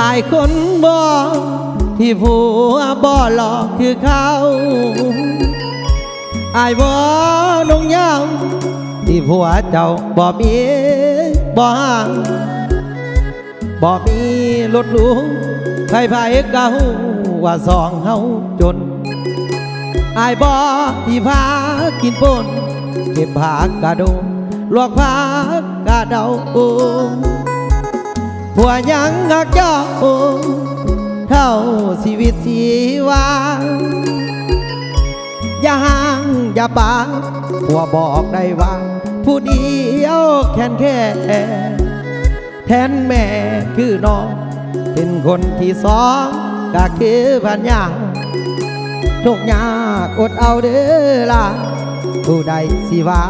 ายคนบ่ที่ผัวบ่หลอกคือเขาอายบ่นงยาวที่ผัวเจ้าบ่มีบ่ห่างบ่มีรถหรูไผๆก็ฮู้ว่าสองเฮาจนอายบ่ที่พากินป่นเก็บผักกะโดงลวกผักกะเดาผัวยังหักเจ้าเท่าชีวิตชีวาอย่าห่างอย่าปาผัวบอกได้ว่าผู้เดียวแค่แทนแม่คือน้องเป็นคนที่สองก็คือพันยาทุกยากอดเอาเด้อล่ะผู้ใดสิว่า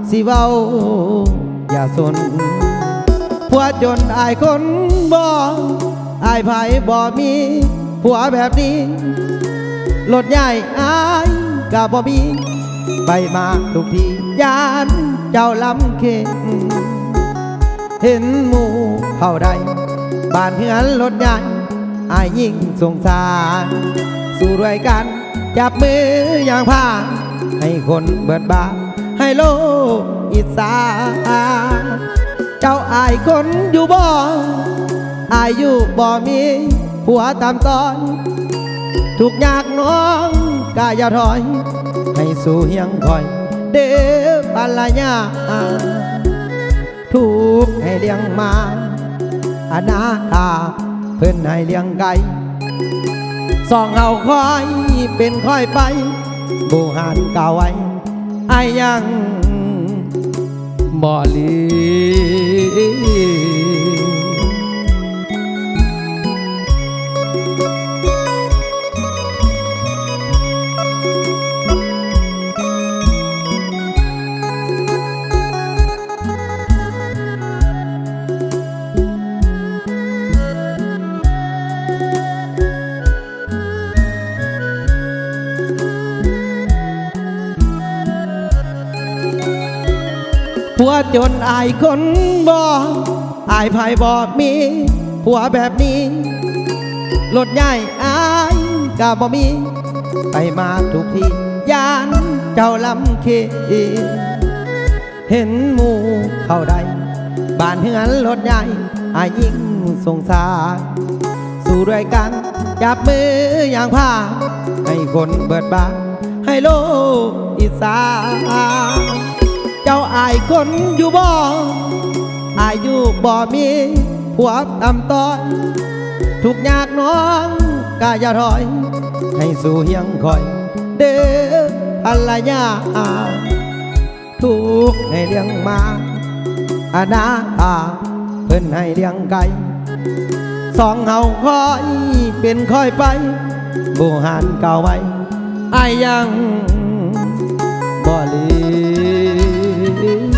สิเว้าอย่าสนผัวจนอายคนบ่อายไผบ่มีผัวแบบนี้รถใหญ่อายก็บ่มีไปมาทุกทียานเจ้าลำเค็งเห็นหมู่เข้าใดบ้านเฮือนรถใหญ่อายยิ่งสงสารสู้ด้วยกันจับมืออย่างพาให้คนเบิดบานให้โลกอิสาเจ้าอายคนอยู่บ่อายอยู่บ่มีผัวตามตอนทุกยากน้องกาอย่าถอยให้สู้เฮียงคอยเด้อภรรยาทุกให้เลี้ยงมาอนาคาเพิ่นให้เลี้ยงไก่สองเอาคอยเป็นคอยไปบูหานเก่าไว้อายยังบ่ลืผัวจนอายคนบ่อายไผบ่มีผัวแบบนี้รถใหญ่อายก็บ่มีไปมาทุกทียานเจ้าลำเค็งเห็นหมู่เข้าใดบ้านเฮือนรถใหญ่อายยิ่งสงสารสู้ด้วยกันจับมืออย่างพาให้คนเบิดบานให้โลกอิสาเจ้าอายคนอยู่บ่อายุบ่มีผัวตำต้อยทุกยากน้องกาอย่าถอยให้สู้เฮียงคอยเด้อภรรยาทุกให้เลี้ยงมาอนาคาเพิ่นให้เลี้ยงไก่สองเฮาคอยเป็นคอยไปบูหานเก่าไว้อายยังบ่ลืม